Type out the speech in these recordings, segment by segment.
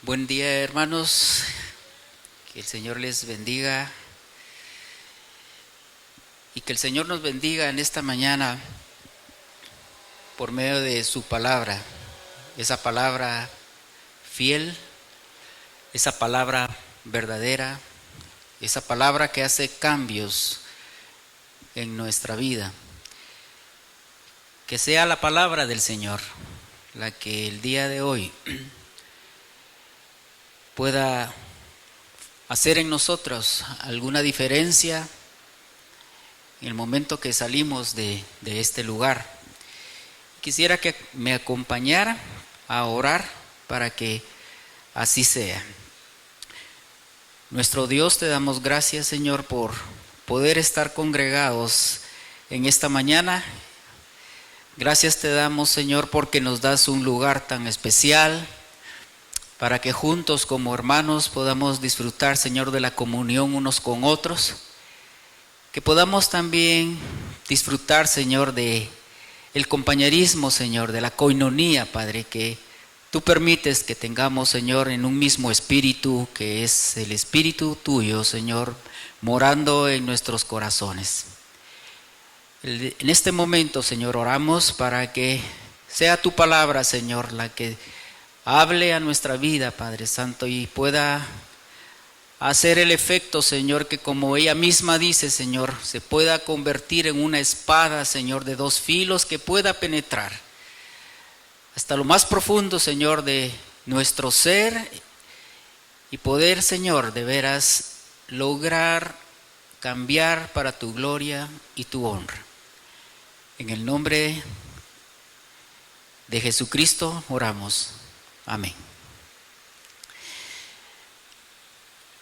Buen día, hermanos, que el Señor les bendiga y que el Señor nos bendiga en esta mañana por medio de su palabra, esa palabra fiel, esa palabra verdadera, esa palabra que hace cambios en nuestra vida. Que sea la palabra del Señor la que el día de hoy pueda hacer en nosotros alguna diferencia en el momento que salimos de este lugar. Quisiera que me acompañara a orar para que así sea. Nuestro Dios, te damos gracias, Señor, por poder estar congregados en esta mañana. Gracias te damos, Señor, porque nos das un lugar tan especial para que juntos como hermanos podamos disfrutar, Señor, de la comunión unos con otros. Que podamos también disfrutar, Señor, de el compañerismo, Señor, de la coinonía, Padre, que tú permites que tengamos, Señor, en un mismo espíritu, que es el espíritu tuyo, Señor, morando en nuestros corazones. En este momento, Señor, oramos para que sea tu palabra, Señor, la que hable a nuestra vida, Padre Santo, y pueda hacer el efecto, Señor, que como ella misma dice, Señor, se pueda convertir en una espada, Señor, de dos filos que pueda penetrar hasta lo más profundo, Señor, de nuestro ser y poder, Señor, de veras lograr cambiar para tu gloria y tu honra. En el nombre de Jesucristo oramos. Amén.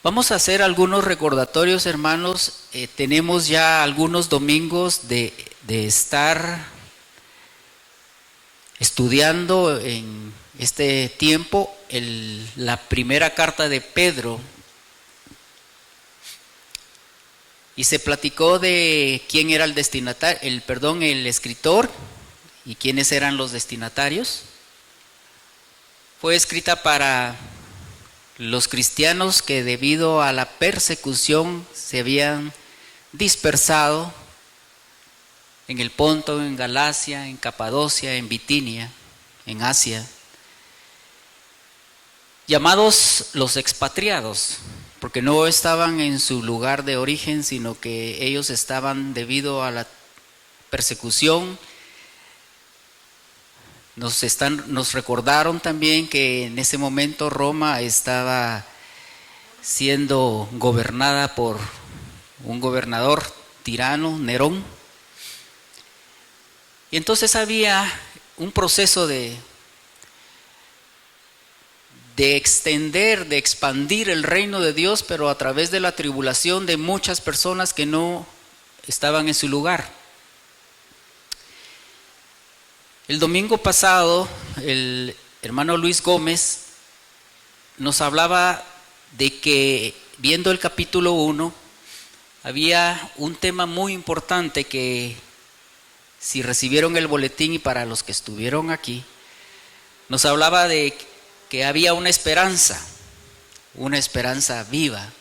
Vamos a hacer algunos recordatorios, hermanos. Tenemos ya algunos domingos de estar estudiando en este tiempo la primera carta de Pedro. Y se platicó de quién era el escritor y quiénes eran los destinatarios. Fue escrita para los cristianos que debido a la persecución se habían dispersado en el Ponto, en Galacia, en Capadocia, en Bitinia, en Asia, llamados los expatriados, porque no estaban en su lugar de origen, sino que ellos estaban debido a la persecución. Nos recordaron también que en ese momento Roma estaba siendo gobernada por un gobernador tirano, Nerón. Y entonces había un proceso de extender, de expandir el reino de Dios, pero a través de la tribulación de muchas personas que no estaban en su lugar. El domingo pasado, el hermano Luis Gómez nos hablaba de que, viendo el capítulo 1, había un tema muy importante que, si recibieron el boletín y para los que estuvieron aquí, nos hablaba de que había una esperanza viva,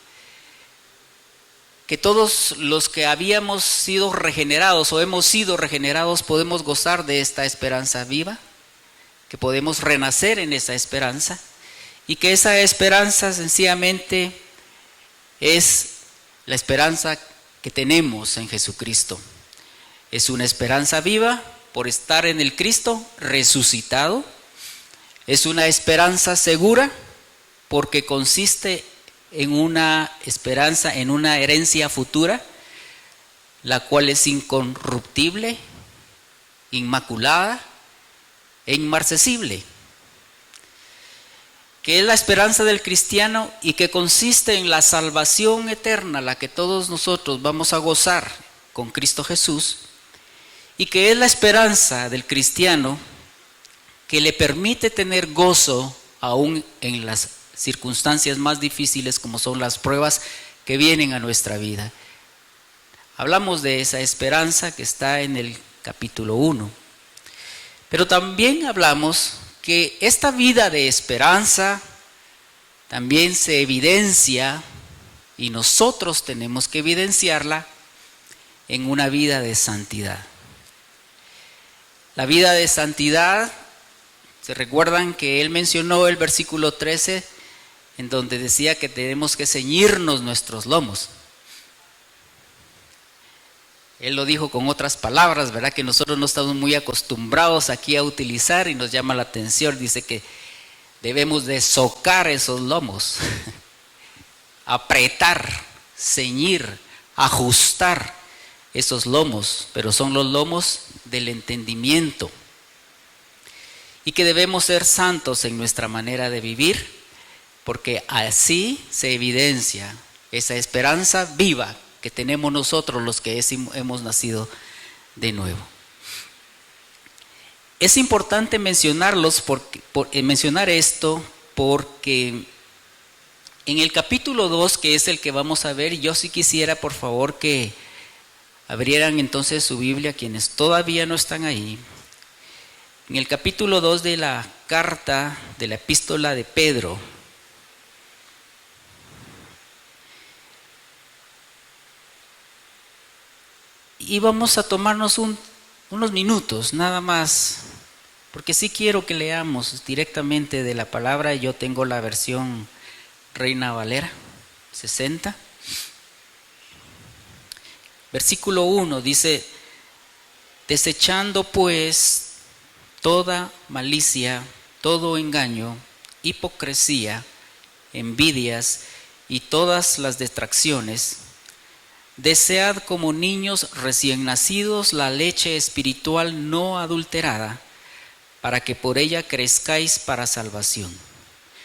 que todos los que habíamos sido regenerados o hemos sido regenerados podemos gozar de esta esperanza viva, que podemos renacer en esa esperanza y que esa esperanza sencillamente es la esperanza que tenemos en Jesucristo. Es una esperanza viva por estar en el Cristo resucitado. Es una esperanza segura porque consiste en una esperanza, en una herencia futura, la cual es incorruptible, inmaculada e inmarcesible, que es la esperanza del cristiano y que consiste en la salvación eterna, la que todos nosotros vamos a gozar con Cristo Jesús, y que es la esperanza del cristiano que le permite tener gozo aún en las circunstancias más difíciles, como son las pruebas que vienen a nuestra vida. Hablamos de esa esperanza que está en el capítulo 1. Pero también hablamos que esta vida de esperanza también se evidencia, y nosotros tenemos que evidenciarla, en una vida de santidad. La vida de santidad, ¿se recuerdan que él mencionó el versículo 13, en donde decía que tenemos que ceñirnos nuestros lomos? Él lo dijo con otras palabras, ¿verdad? Que nosotros no estamos muy acostumbrados aquí a utilizar y nos llama la atención. Dice que debemos de socar esos lomos, apretar, ceñir, ajustar esos lomos, pero son los lomos del entendimiento. Y que debemos ser santos en nuestra manera de vivir, porque así se evidencia esa esperanza viva que tenemos nosotros los que hemos nacido de nuevo. Es importante mencionar esto porque en el capítulo 2, que es el que vamos a ver, yo sí quisiera por favor que abrieran entonces su Biblia quienes todavía no están ahí. En el capítulo 2 de la carta, de la epístola de Pedro. Y vamos a tomarnos unos minutos nada más, porque sí quiero que leamos directamente de la palabra. Yo tengo la versión Reina Valera 60. Versículo 1 dice: desechando pues toda malicia, todo engaño, hipocresía, envidias y todas las detracciones, desead como niños recién nacidos la leche espiritual no adulterada, para que por ella crezcáis para salvación,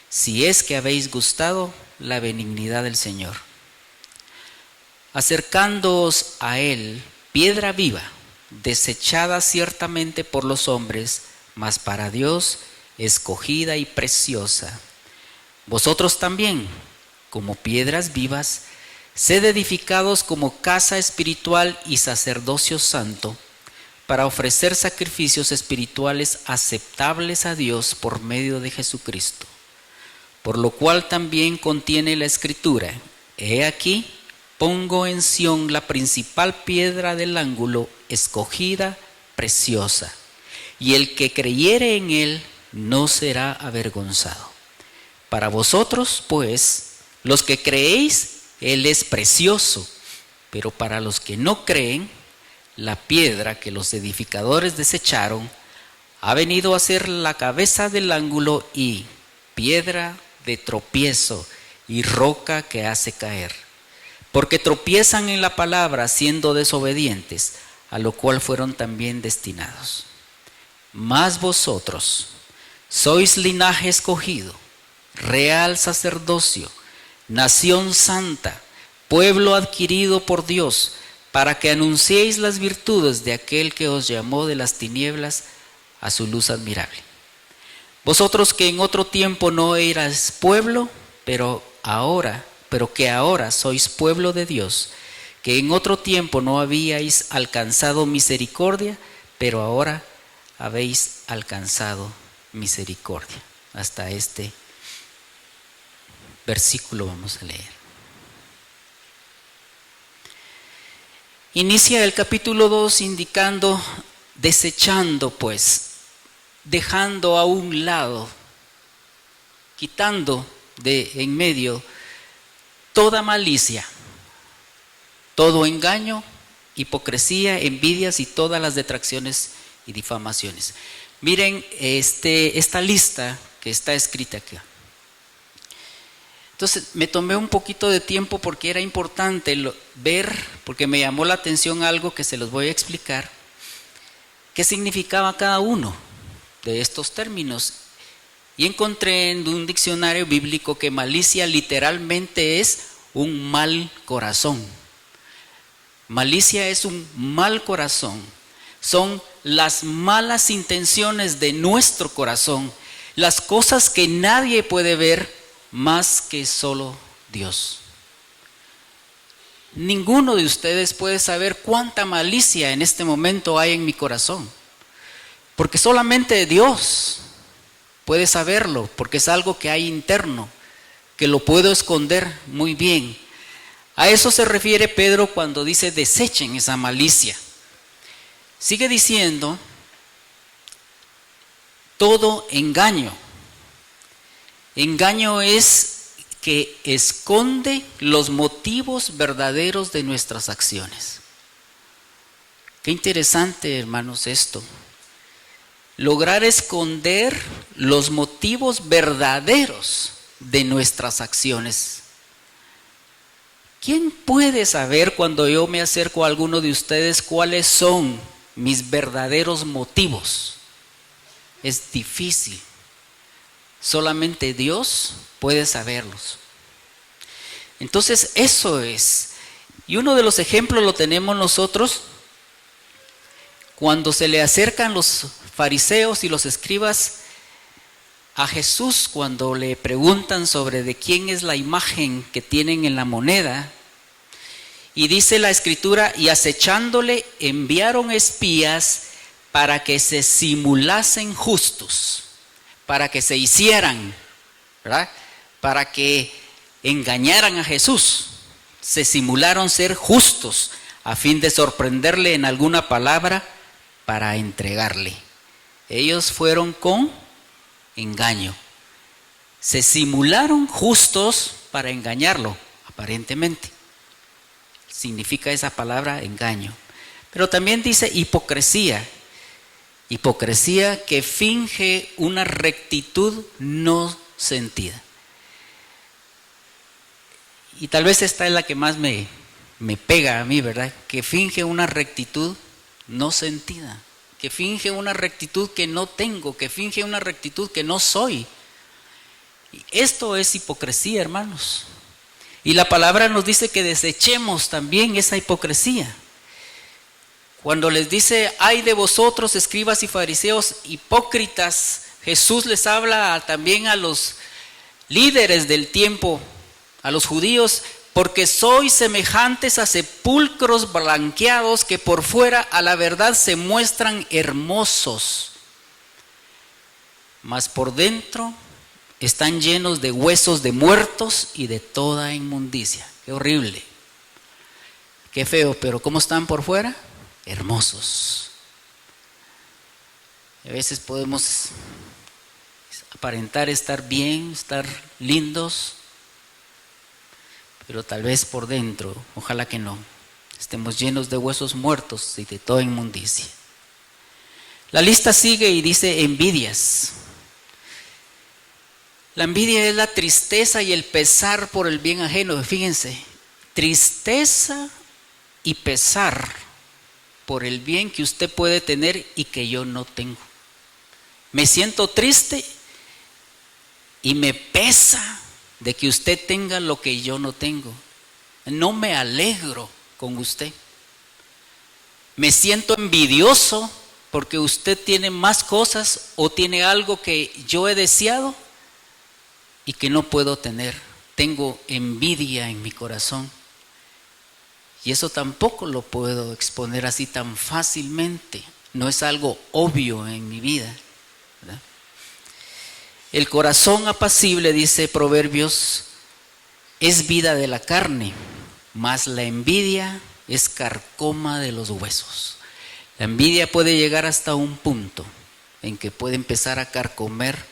si es que habéis gustado la benignidad del Señor. Acercándoos a Él, piedra viva, desechada ciertamente por los hombres, mas para Dios escogida y preciosa. Vosotros también, como piedras vivas, sed edificados como casa espiritual y sacerdocio santo, para ofrecer sacrificios espirituales aceptables a Dios por medio de Jesucristo. Por lo cual también contiene la Escritura: he aquí, pongo en Sión la principal piedra del ángulo, escogida, preciosa, y el que creyere en él no será avergonzado. Para vosotros, pues, los que creéis, él es precioso, pero para los que no creen, la piedra que los edificadores desecharon ha venido a ser la cabeza del ángulo y piedra de tropiezo y roca que hace caer. Porque tropiezan en la palabra siendo desobedientes, a lo cual fueron también destinados. Mas vosotros sois linaje escogido, real sacerdocio, nación santa, pueblo adquirido por Dios, para que anunciéis las virtudes de aquel que os llamó de las tinieblas a su luz admirable. Vosotros que en otro tiempo no erais pueblo, pero que ahora sois pueblo de Dios, que en otro tiempo no habíais alcanzado misericordia, pero ahora habéis alcanzado misericordia. Hasta este versículo vamos a leer. Inicia el capítulo 2 indicando, desechando pues, dejando a un lado, quitando de en medio toda malicia, todo engaño, hipocresía, envidias y todas las detracciones y difamaciones. Miren esta lista que está escrita aquí. Entonces me tomé un poquito de tiempo porque era importante ver, porque me llamó la atención algo que se los voy a explicar, qué significaba cada uno de estos términos. Y encontré en un diccionario bíblico que malicia literalmente es un mal corazón. Malicia es un mal corazón. Son las malas intenciones de nuestro corazón, las cosas que nadie puede ver más que solo Dios. Ninguno de ustedes puede saber cuánta malicia en este momento hay en mi corazón, porque solamente Dios puede saberlo, porque es algo que hay interno, que lo puedo esconder muy bien. A eso se refiere Pedro cuando dice desechen esa malicia. Sigue diciendo, todo engaño. Engaño es que esconde los motivos verdaderos de nuestras acciones. Qué interesante, hermanos, esto. Lograr esconder los motivos verdaderos de nuestras acciones. ¿Quién puede saber cuando yo me acerco a alguno de ustedes cuáles son mis verdaderos motivos? Es difícil. Solamente Dios puede saberlos. Entonces eso es. Y uno de los ejemplos lo tenemos nosotros cuando se le acercan los fariseos y los escribas a Jesús, cuando le preguntan sobre de quién es la imagen que tienen en la moneda. Y dice la escritura, y acechándole enviaron espías para que se simulasen justos, para que se hicieran, ¿verdad? Para que engañaran a Jesús. Se simularon ser justos a fin de sorprenderle en alguna palabra para entregarle. Ellos fueron con engaño. Se simularon justos para engañarlo, aparentemente. Significa esa palabra engaño. Pero también dice hipocresía. Hipocresía que finge una rectitud no sentida. Y tal vez esta es la que más me pega a mí, ¿verdad? Que finge una rectitud no sentida. Que finge una rectitud que no tengo. Que finge una rectitud que no soy. Y esto es hipocresía, hermanos. Y la palabra nos dice que desechemos también esa hipocresía. Cuando les dice, ay de vosotros, escribas y fariseos hipócritas, Jesús les habla también a los líderes del tiempo, a los judíos, porque sois semejantes a sepulcros blanqueados que por fuera a la verdad se muestran hermosos, mas por dentro están llenos de huesos de muertos y de toda inmundicia. Qué horrible, qué feo, pero ¿cómo están por fuera? Hermosos. A veces podemos aparentar estar bien, estar lindos, pero tal vez por dentro, ojalá que no, estemos llenos de huesos muertos y de toda inmundicia. La lista sigue y dice envidias. La envidia es la tristeza y el pesar por el bien ajeno. Fíjense, tristeza y pesar por el bien que usted puede tener y que yo no tengo. Me siento triste y me pesa de que usted tenga lo que yo no tengo. No me alegro con usted. Me siento envidioso porque usted tiene más cosas o tiene algo que yo he deseado y que no puedo tener. Tengo envidia en mi corazón. Y eso tampoco lo puedo exponer así tan fácilmente. No es algo obvio en mi vida, ¿verdad? El corazón apacible, dice Proverbios, es vida de la carne, mas la envidia es carcoma de los huesos. La envidia puede llegar hasta un punto en que puede empezar a carcomer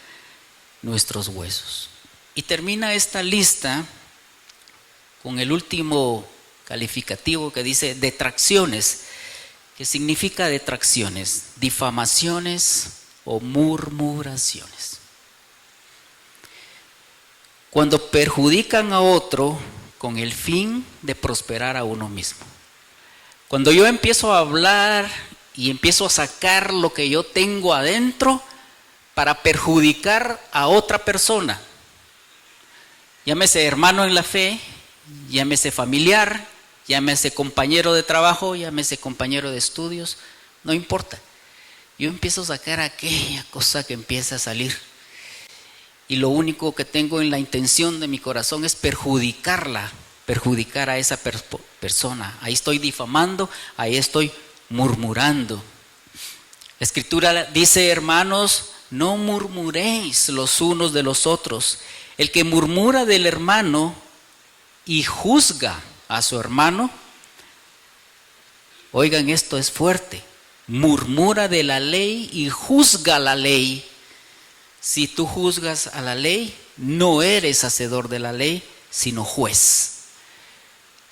nuestros huesos. Y termina esta lista con el último calificativo que dice detracciones. ¿Qué significa detracciones? Difamaciones o murmuraciones. Cuando perjudican a otro con el fin de prosperar a uno mismo. Cuando yo empiezo a hablar y empiezo a sacar lo que yo tengo adentro para perjudicar a otra persona, llámese hermano en la fe, llámese familiar, llámese compañero de trabajo, llámese compañero de estudios, no importa. Yo empiezo a sacar aquella cosa que empieza a salir. Y lo único que tengo en la intención de mi corazón es perjudicar a esa persona. Ahí estoy difamando, ahí estoy murmurando. La Escritura dice, hermanos, no murmuréis los unos de los otros. El que murmura del hermano y juzga a su hermano, oigan, esto es fuerte, murmura de la ley y juzga la ley. Si tú juzgas a la ley, no eres hacedor de la ley, sino juez.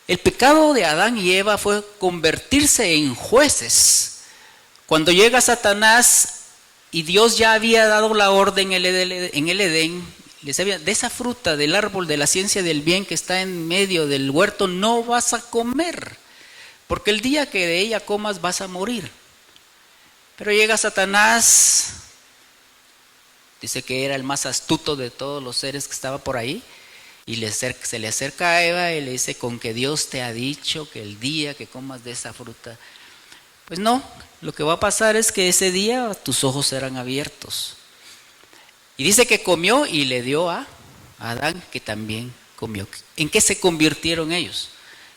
El pecado de Adán y Eva fue convertirse en jueces. Cuando llega Satanás y Dios ya había dado la orden en el Edén, les había, de esa fruta del árbol de la ciencia del bien que está en medio del huerto no vas a comer, porque el día que de ella comas vas a morir. Pero llega Satanás, dice que era el más astuto de todos los seres que estaba por ahí, y se le acerca a Eva y le dice, con que Dios te ha dicho que el día que comas de esa fruta, pues no, lo que va a pasar es que ese día tus ojos serán abiertos. Y dice que comió y le dio a Adán, que también comió. ¿En qué se convirtieron ellos?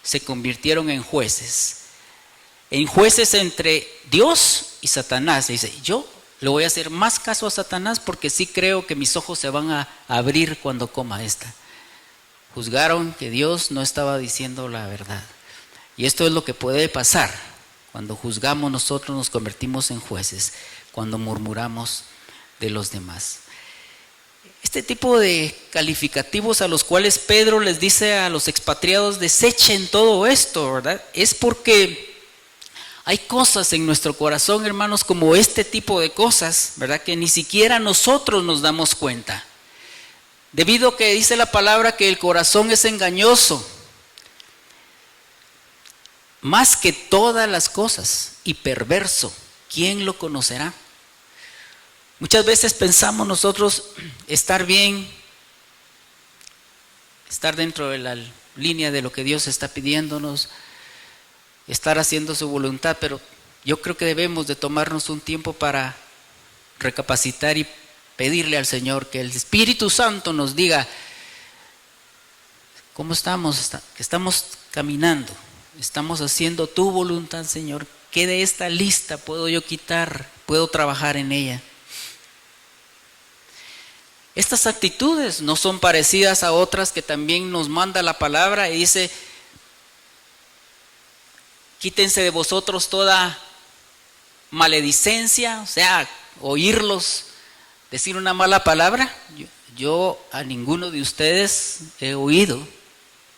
Se convirtieron en jueces entre Dios y Satanás. Dice, yo le voy a hacer más caso a Satanás porque sí creo que mis ojos se van a abrir cuando coma esta. Juzgaron que Dios no estaba diciendo la verdad. Y esto es lo que puede pasar. Cuando juzgamos, nosotros nos convertimos en jueces, cuando murmuramos de los demás. Este tipo de calificativos a los cuales Pedro les dice a los expatriados, desechen todo esto, ¿verdad? Es porque hay cosas en nuestro corazón, hermanos, como este tipo de cosas, ¿verdad? Que ni siquiera nosotros nos damos cuenta. Debido a que dice la palabra que el corazón es engañoso, más que todas las cosas, y perverso, ¿quién lo conocerá? Muchas veces pensamos nosotros estar bien, estar dentro de la línea de lo que Dios está pidiéndonos, estar haciendo su voluntad, pero yo creo que debemos de tomarnos un tiempo para recapacitar y pedirle al Señor que el Espíritu Santo nos diga cómo estamos, que estamos caminando, estamos haciendo tu voluntad, Señor. ¿Qué de esta lista puedo yo quitar? ¿Puedo trabajar en ella? Estas actitudes no son parecidas a otras que también nos manda la palabra y dice, quítense de vosotros toda maledicencia, o sea, oírlos decir una mala palabra. Yo a ninguno de ustedes he oído,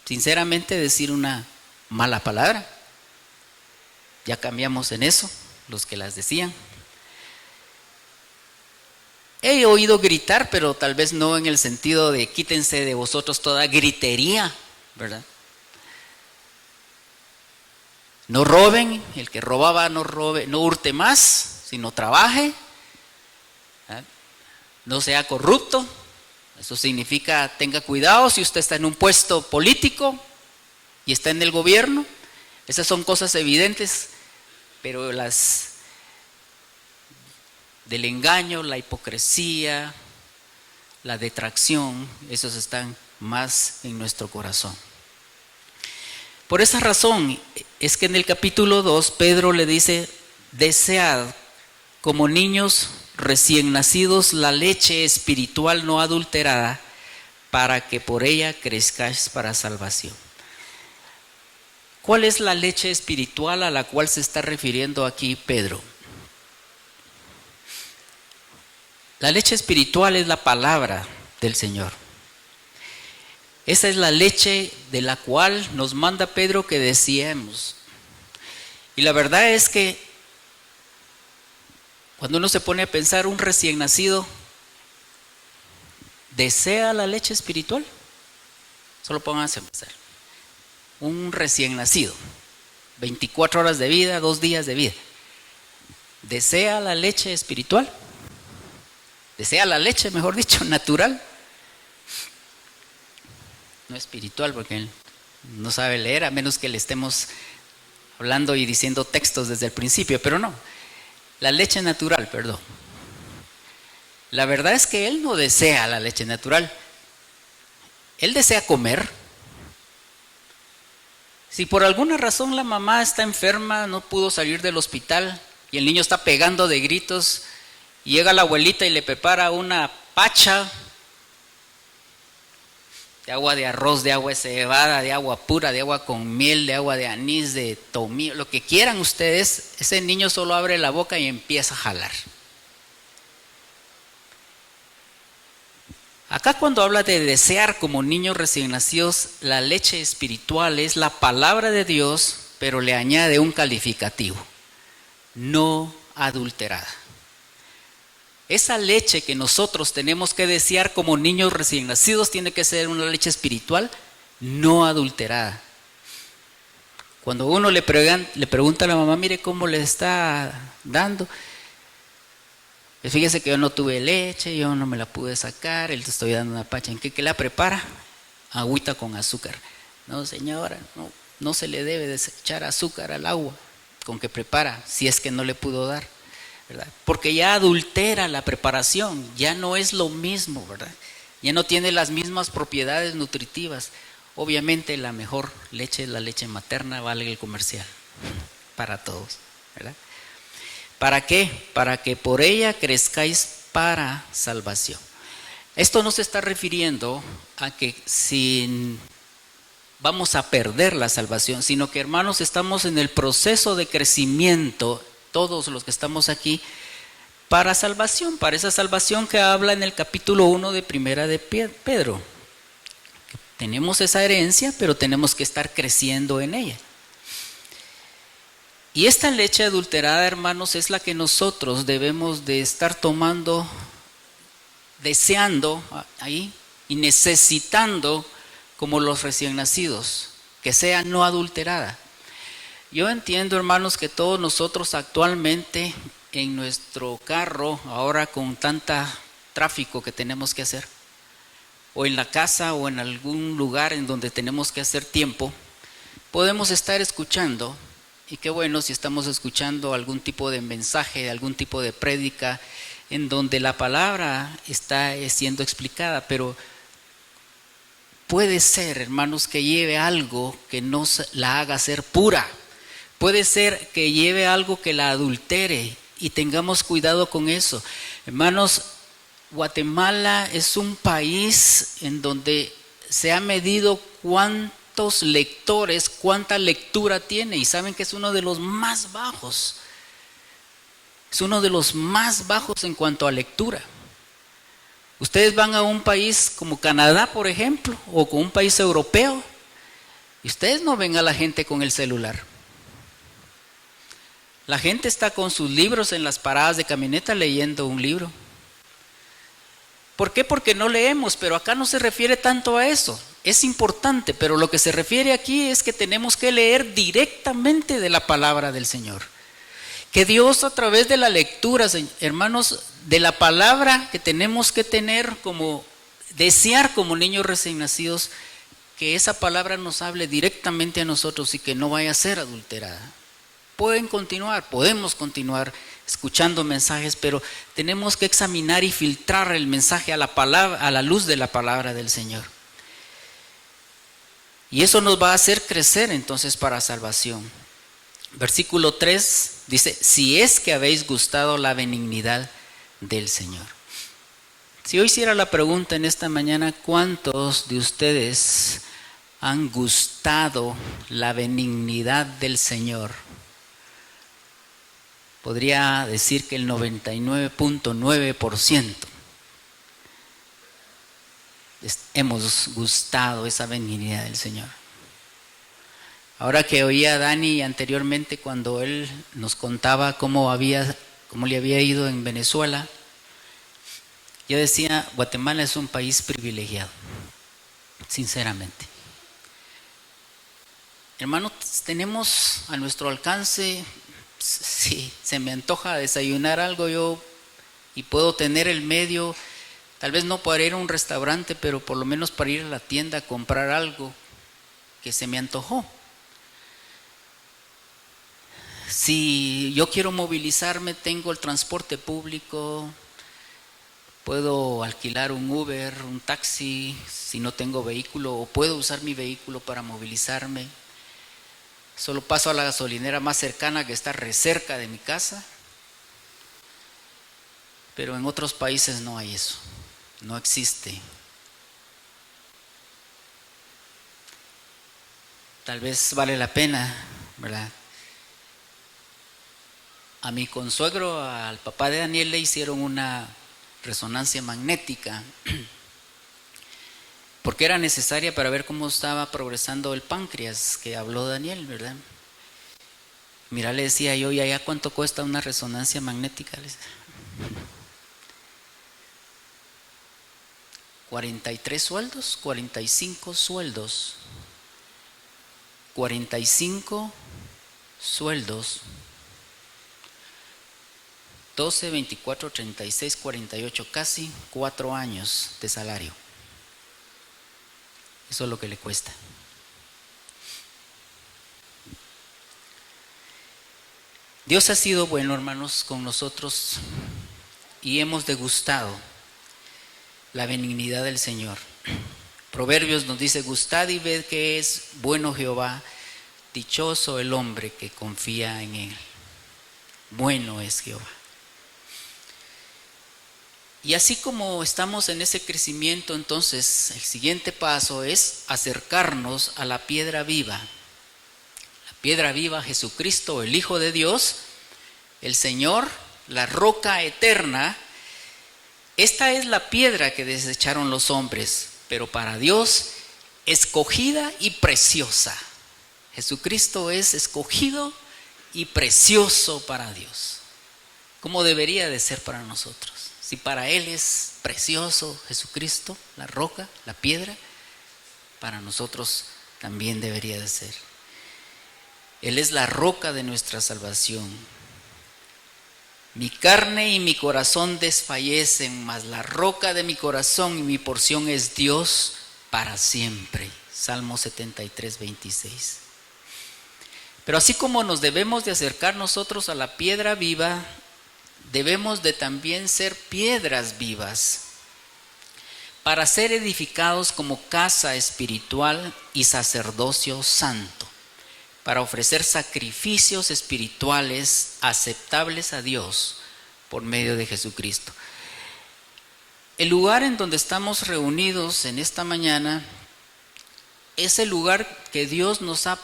sinceramente, decir una mala palabra. Ya cambiamos en eso, los que las decían. He oído gritar, pero tal vez no en el sentido de quítense de vosotros toda gritería, ¿verdad? No roben, el que robaba no robe, no hurte más, sino trabaje. ¿Verdad? No sea corrupto. Eso significa tenga cuidado si usted está en un puesto político y está en el gobierno. Esas son cosas evidentes, pero las del engaño, la hipocresía, la detracción, esos están más en nuestro corazón. Por esa razón es que en el capítulo 2 Pedro le dice, desead como niños recién nacidos la leche espiritual no adulterada, para que por ella crezcáis para salvación. ¿Cuál es la leche espiritual a la cual se está refiriendo aquí Pedro? La leche espiritual es la palabra del Señor. Esa es la leche de la cual nos manda Pedro que deseemos. Y la verdad es que cuando uno se pone a pensar, un recién nacido desea la leche espiritual. Solo pónganse a pensar. Un recién nacido, 24 horas de vida, 2 días de vida. ¿Desea la leche espiritual? ¿Desea la leche, mejor dicho, natural? No espiritual, porque él no sabe leer, a menos que le estemos hablando y diciendo textos desde el principio, pero no. La leche natural, perdón. La verdad es que él no desea la leche natural. Él desea comer. Si por alguna razón la mamá está enferma, no pudo salir del hospital y el niño está pegando de gritos, y llega la abuelita y le prepara una pacha, de agua de arroz, de agua de cebada, de agua pura, de agua con miel, de agua de anís, de tomillo, lo que quieran ustedes, ese niño solo abre la boca y empieza a jalar. Acá cuando habla de desear como niños recién nacidos, la leche espiritual es la palabra de Dios, pero le añade un calificativo: no adulterada. Esa leche que nosotros tenemos que desear como niños recién nacidos tiene que ser una leche espiritual no adulterada. Cuando uno le pregunta a la mamá, mire cómo le está dando, fíjese que yo no tuve leche, yo no me la pude sacar, él te estoy dando una pacha. ¿En qué la prepara? Agüita con azúcar. No, señora, no se le debe echar azúcar al agua con que prepara, si es que no le pudo dar, ¿verdad? Porque ya adultera la preparación, ya no es lo mismo, ¿verdad? Ya no tiene las mismas propiedades nutritivas. Obviamente la mejor leche es la leche materna, vale el comercial, para todos, ¿verdad? ¿Para qué? Para que por ella crezcáis para salvación. Esto no se está refiriendo a que vamos a perder la salvación, sino que, hermanos, estamos en el proceso de crecimiento, todos los que estamos aquí, para salvación, para esa salvación que habla en el capítulo 1 de Primera de Pedro. Tenemos esa herencia, pero tenemos que estar creciendo en ella. Y esta leche adulterada, hermanos, es la que nosotros debemos de estar tomando, deseando ahí y necesitando como los recién nacidos, que sea no adulterada. Yo entiendo, hermanos, que todos nosotros actualmente en nuestro carro, ahora con tanta tráfico que tenemos que hacer, o en la casa o en algún lugar en donde tenemos que hacer tiempo, podemos estar escuchando, y qué bueno si estamos escuchando algún tipo de mensaje, algún tipo de prédica en donde la palabra está siendo explicada, pero puede ser, hermanos, que lleve algo que no la haga ser pura. Puede ser que lleve algo que la adultere y tengamos cuidado con eso. Hermanos, Guatemala es un país en donde se ha medido cuántos lectores, cuánta lectura tiene, y saben que es uno de los más bajos. Es uno de los más bajos en cuanto a lectura. Ustedes van a un país como Canadá, por ejemplo, o con un país europeo, y ustedes no ven a la gente con el celular. La gente está con sus libros en las paradas de camioneta leyendo un libro. ¿Por qué? Porque no leemos, pero acá no se refiere tanto a eso. Es importante, pero lo que se refiere aquí es que tenemos que leer directamente de la palabra del Señor. Que Dios, a través de la lectura, hermanos, de la palabra que tenemos que tener como desear como niños recién nacidos, que esa palabra nos hable directamente a nosotros y que no vaya a ser adulterada. Podemos continuar escuchando mensajes, pero tenemos que examinar y filtrar el mensaje a la palabra, a la luz de la palabra del Señor. Y eso nos va a hacer crecer entonces para salvación. Versículo 3 dice: si es que habéis gustado la benignidad del Señor. Si yo hiciera la pregunta en esta mañana, ¿cuántos de ustedes han gustado la benignidad del Señor? Podría decir que el 99.9% hemos gustado esa benignidad del Señor. Ahora que oía a Dani anteriormente cuando él nos contaba cómo le había ido en Venezuela, yo decía, Guatemala es un país privilegiado, sinceramente. Hermanos, tenemos a nuestro alcance, si se me antoja desayunar algo y puedo tener el medio, tal vez no para ir a un restaurante, pero por lo menos para ir a la tienda a comprar algo que se me antojó. Si yo quiero movilizarme, tengo el transporte público, puedo alquilar un Uber, un taxi, si no tengo vehículo, o puedo usar mi vehículo para movilizarme. Solo paso a la gasolinera más cercana que está re cerca de mi casa. Pero en otros países no hay eso, no existe. tal vez vale la pena, ¿verdad? A mi consuegro, al papá de Daniel, le hicieron una resonancia magnética porque era necesaria para ver cómo estaba progresando el páncreas que habló Daniel, ¿verdad? Mira, le decía yo, ¿y allá cuánto cuesta una resonancia magnética? 43 sueldos, 45 sueldos, 45 sueldos, 12, 24, 36, 48, casi 4 años de salario. Eso es lo que le cuesta. Dios ha sido bueno, hermanos, con nosotros y hemos degustado la benignidad del Señor. Proverbios nos dice: gustad y ved que es bueno Jehová, dichoso el hombre que confía en él. Bueno es Jehová. Y así como estamos en ese crecimiento, entonces el siguiente paso es acercarnos a la piedra viva. La piedra viva, Jesucristo, el Hijo de Dios, el Señor, la roca eterna. Esta es la piedra que desecharon los hombres, pero para Dios escogida y preciosa. Jesucristo es escogido y precioso para Dios, como debería de ser para nosotros. Si para Él es precioso Jesucristo, la roca, la piedra, para nosotros también debería de ser. Él es la roca de nuestra salvación. Mi carne y mi corazón desfallecen, mas la roca de mi corazón y mi porción es Dios para siempre. Salmo 73, 26. Pero así como nos debemos de acercar nosotros a la piedra viva, debemos de también ser piedras vivas para ser edificados como casa espiritual y sacerdocio santo, para ofrecer sacrificios espirituales aceptables a Dios por medio de Jesucristo. El lugar en donde estamos reunidos en esta mañana es el lugar que Dios nos ha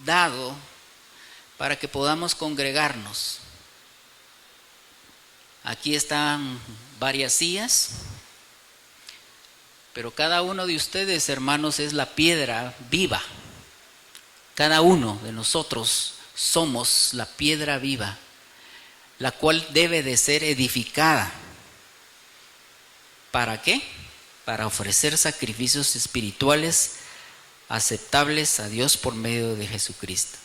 dado para que podamos congregarnos. Aquí están varias sillas, pero cada uno de ustedes, hermanos, es la piedra viva. Cada uno de nosotros somos la piedra viva, la cual debe de ser edificada. ¿Para qué? Para ofrecer sacrificios espirituales aceptables a Dios por medio de Jesucristo.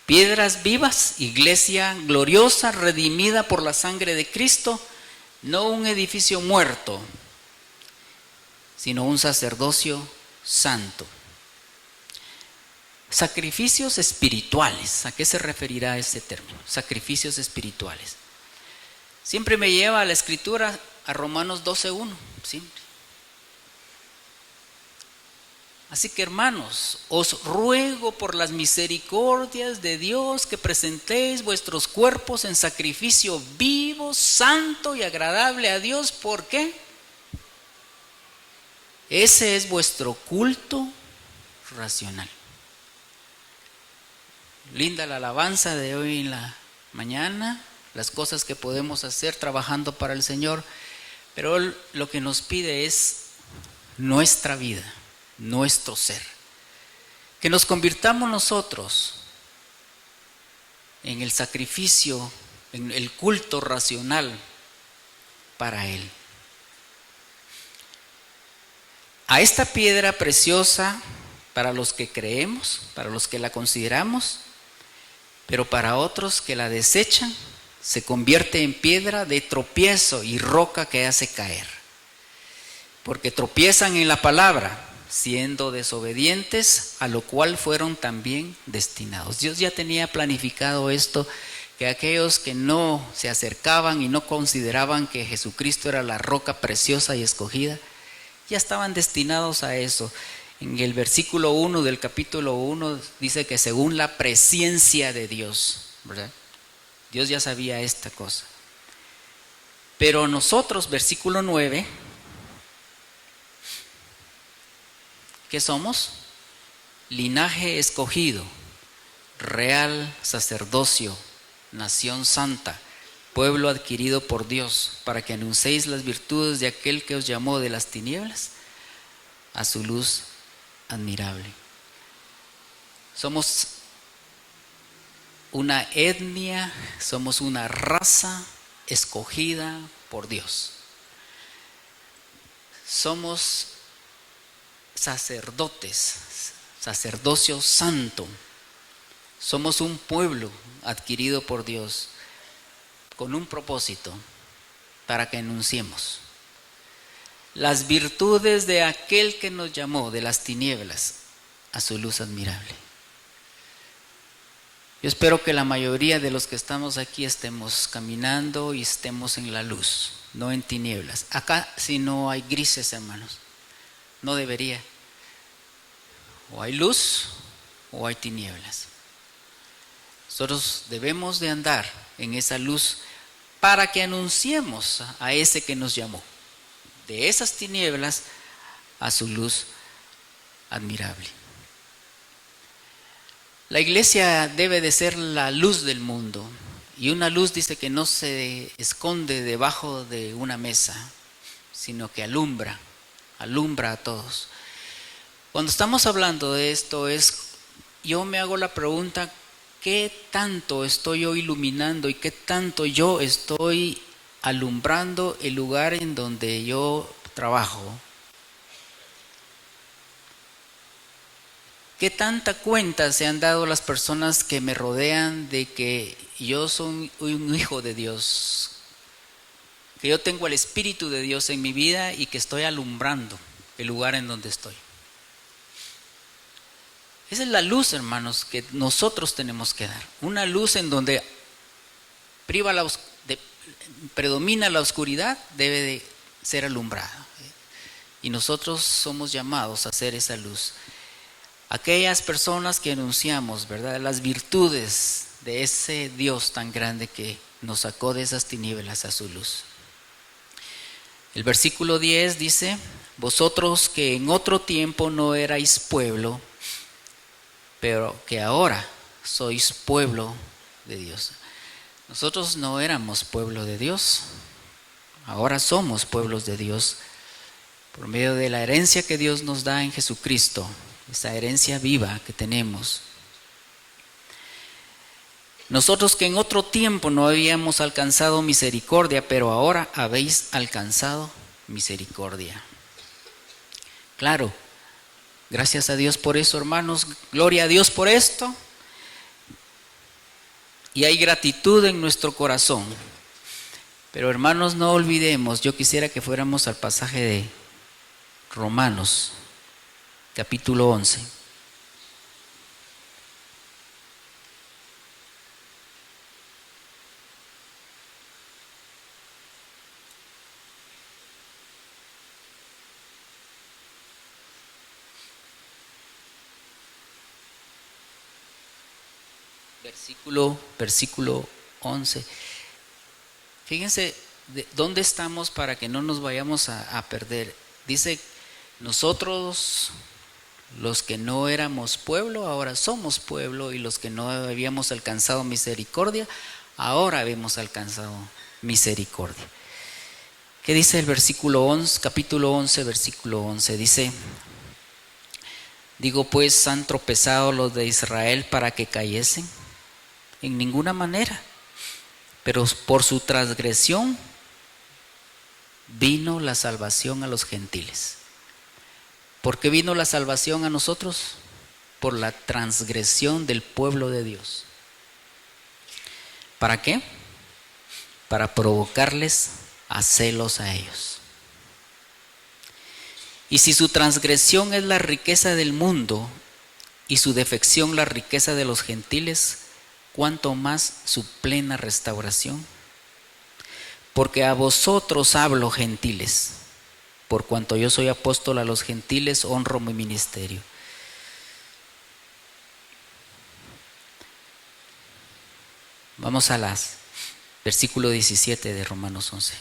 Piedras vivas, iglesia gloriosa, redimida por la sangre de Cristo, no un edificio muerto, sino un sacerdocio santo. Sacrificios espirituales. ¿A qué se referirá este término? Sacrificios espirituales. Siempre me lleva a la escritura, a Romanos 12:1, siempre. Así que, hermanos, os ruego por las misericordias de Dios que presentéis vuestros cuerpos en sacrificio vivo, santo y agradable a Dios. ¿Por qué? Ese es vuestro culto racional. Linda la alabanza de hoy en la mañana, las cosas que podemos hacer trabajando para el Señor, pero lo que nos pide es nuestra vida, nuestro ser. Que nos convirtamos nosotros en el sacrificio, en el culto racional para Él. A esta piedra preciosa, para los que creemos, para los que la consideramos, pero para otros que la desechan, se convierte en piedra de tropiezo y roca que hace caer. Porque tropiezan en la palabra, siendo desobedientes, a lo cual fueron también destinados. Dios ya tenía planificado esto, que aquellos que no se acercaban y no consideraban que Jesucristo era la roca preciosa y escogida, ya estaban destinados a eso. En el versículo 1 del capítulo 1 dice que según la presciencia de Dios, ¿verdad? Dios ya sabía esta cosa. Pero nosotros, versículo 9, ¿qué somos? linaje escogido, real sacerdocio, nación santa, pueblo adquirido por Dios, para que anunciéis las virtudes de aquel que os llamó de las tinieblas a su luz admirable. Somos una etnia, somos una raza escogida por Dios. Somos sacerdotes, sacerdocio santo. Somos un pueblo adquirido por Dios con un propósito, para que anunciemos las virtudes de aquel que nos llamó de las tinieblas a su luz admirable. Yo espero que la mayoría de los que estamos aquí estemos caminando y estemos en la luz, no en tinieblas. Acá si no hay grises, hermanos, no debería. O hay luz o hay tinieblas. Nosotros debemos de andar en esa luz para que anunciemos a ese que nos llamó de esas tinieblas a su luz admirable. La iglesia debe de ser la luz del mundo, y una luz dice que no se esconde debajo de una mesa, sino que alumbra a todos. Cuando estamos hablando de esto, yo me hago la pregunta: ¿qué tanto estoy yo iluminando y qué tanto yo estoy alumbrando el lugar en donde yo trabajo? ¿Qué tanta cuenta se han dado las personas que me rodean de que yo soy un hijo de Dios, que yo tengo el Espíritu de Dios en mi vida y que estoy alumbrando el lugar en donde estoy? Esa es la luz, hermanos, que nosotros tenemos que dar. Una luz en donde predomina la oscuridad, debe de ser alumbrada. Y nosotros somos llamados a ser esa luz. Aquellas personas que anunciamos, ¿verdad?, las virtudes de ese Dios tan grande que nos sacó de esas tinieblas a su luz. El versículo 10 dice: vosotros que en otro tiempo no erais pueblo, pero que ahora sois pueblo de Dios. Nosotros no éramos pueblo de Dios, ahora somos pueblos de Dios por medio de la herencia que Dios nos da en Jesucristo, esa herencia viva que tenemos. Nosotros que en otro tiempo no habíamos alcanzado misericordia, pero ahora habéis alcanzado misericordia. Claro, gracias a Dios por eso, hermanos, gloria a Dios por esto. Y hay gratitud en nuestro corazón. Pero hermanos, no olvidemos, yo quisiera que fuéramos al pasaje de Romanos, capítulo 11. Versículo 11. Fíjense dónde estamos para que no nos vayamos a perder. Dice: nosotros, los que no éramos pueblo, ahora somos pueblo, y los que no habíamos alcanzado misericordia, ahora hemos alcanzado misericordia. ¿Qué dice el versículo 11, capítulo 11, versículo 11? Dice: digo pues, ¿han tropezado los de Israel para que cayesen? En ninguna manera, pero por su transgresión vino la salvación a los gentiles. ¿Por qué vino la salvación a nosotros? Por la transgresión del pueblo de Dios. ¿Para qué? Para provocarles a celos a ellos. Y si su transgresión es la riqueza del mundo y su defección la riqueza de los gentiles, ¿cuánto más su plena restauración? Porque a vosotros hablo, gentiles, por cuanto yo soy apóstol a los gentiles, honro mi ministerio. Vamos a versículo 17 de Romanos 11.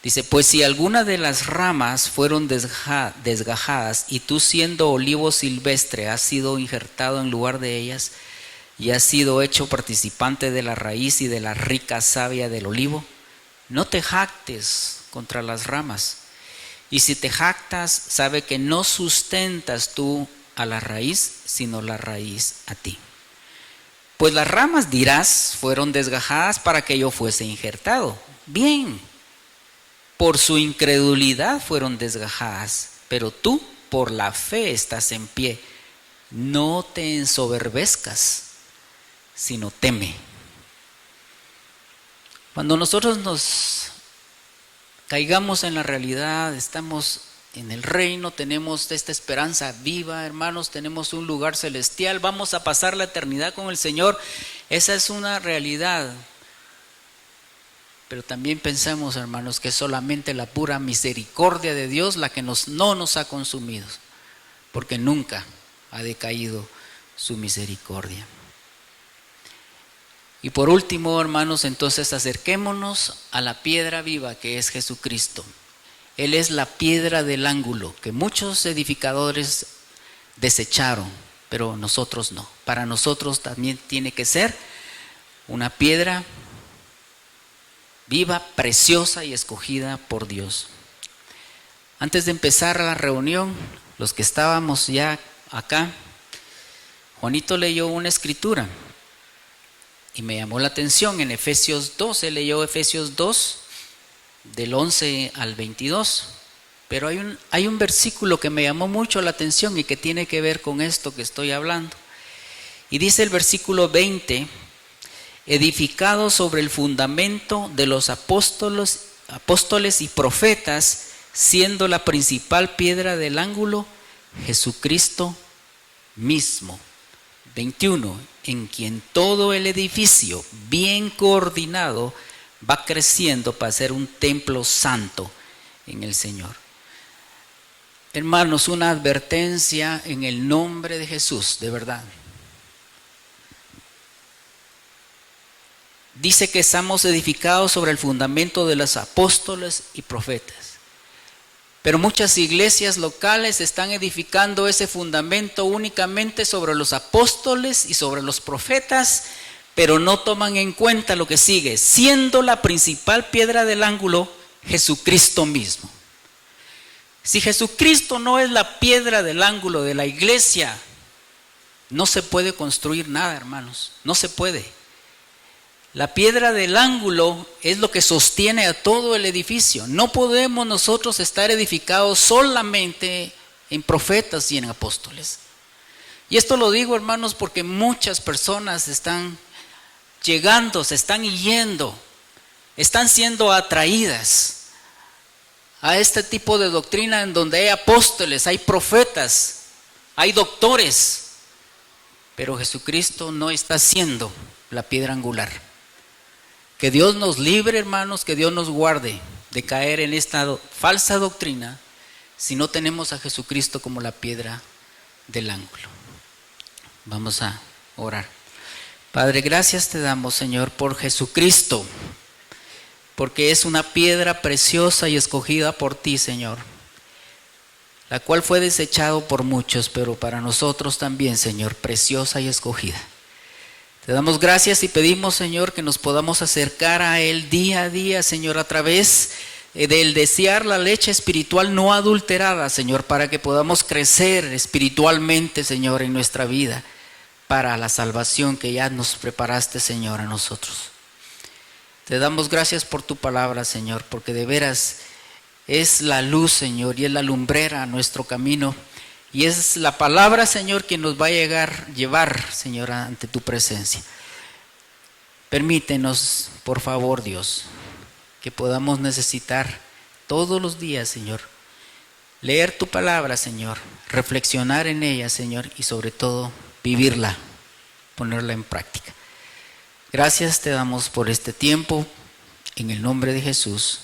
Dice, pues si alguna de las ramas fueron desgajadas y tú siendo olivo silvestre has sido injertado en lugar de ellas y has sido hecho participante de la raíz y de la rica savia del olivo, no te jactes contra las ramas. Y si te jactas, sabe que no sustentas tú a la raíz, sino la raíz a ti. Pues las ramas, dirás, fueron desgajadas para que yo fuese injertado. Bien, por su incredulidad fueron desgajadas, pero tú por la fe estás en pie. No te ensoberbezcas, sino teme. Cuando nosotros nos caigamos en la realidad, estamos en el reino, tenemos esta esperanza viva, hermanos, tenemos un lugar celestial, vamos a pasar la eternidad con el Señor. Esa es una realidad. Pero también pensamos, hermanos, que es solamente la pura misericordia de Dios la que no nos ha consumido, porque nunca ha decaído su misericordia. Y por último, hermanos, entonces acerquémonos a la piedra viva que es Jesucristo. Él es la piedra del ángulo que muchos edificadores desecharon, pero nosotros no. Para nosotros también tiene que ser una piedra viva, preciosa y escogida por Dios. Antes de empezar la reunión, los que estábamos ya acá, Juanito leyó una escritura y me llamó la atención en Efesios 2, él leyó Efesios 2 del 11 al 22, pero hay un versículo que me llamó mucho la atención y que tiene que ver con esto que estoy hablando. Y dice el versículo 20, edificado sobre el fundamento de los apóstoles y profetas, siendo la principal piedra del ángulo, Jesucristo mismo. 21, en quien todo el edificio bien coordinado va creciendo para ser un templo santo en el Señor. Hermanos, una advertencia en el nombre de Jesús, de verdad. Dice que estamos edificados sobre el fundamento de los apóstoles y profetas. Pero muchas iglesias locales están edificando ese fundamento únicamente sobre los apóstoles y sobre los profetas, pero no toman en cuenta lo que sigue, siendo la principal piedra del ángulo Jesucristo mismo. Si Jesucristo no es la piedra del ángulo de la iglesia, no se puede construir nada, hermanos, no se puede. La piedra del ángulo es lo que sostiene a todo el edificio. No podemos nosotros estar edificados solamente en profetas y en apóstoles. Y esto lo digo, hermanos, porque muchas personas están llegando, se están yendo, están siendo atraídas a este tipo de doctrina en donde hay apóstoles, hay profetas, hay doctores, pero Jesucristo no está siendo la piedra angular. Que Dios nos libre, hermanos, que Dios nos guarde de caer en esta falsa doctrina si no tenemos a Jesucristo como la piedra del ángulo. Vamos a orar. Padre, gracias te damos, Señor, por Jesucristo, porque es una piedra preciosa y escogida por ti, Señor, la cual fue desechado por muchos, pero para nosotros también, Señor, preciosa y escogida. Te damos gracias y pedimos, Señor, que nos podamos acercar a Él día a día, Señor, a través del desear la leche espiritual no adulterada, Señor, para que podamos crecer espiritualmente, Señor, en nuestra vida, para la salvación que ya nos preparaste, Señor, a nosotros. Te damos gracias por tu palabra, Señor, porque de veras es la luz, Señor, y es la lumbrera a nuestro camino. Y es la palabra, Señor, quien nos va a llevar, Señor, ante tu presencia. Permítenos, por favor, Dios, que podamos necesitar todos los días, Señor, leer tu palabra, Señor, reflexionar en ella, Señor, y sobre todo vivirla, ponerla en práctica. Gracias te damos por este tiempo, en el nombre de Jesús.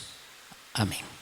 Amén.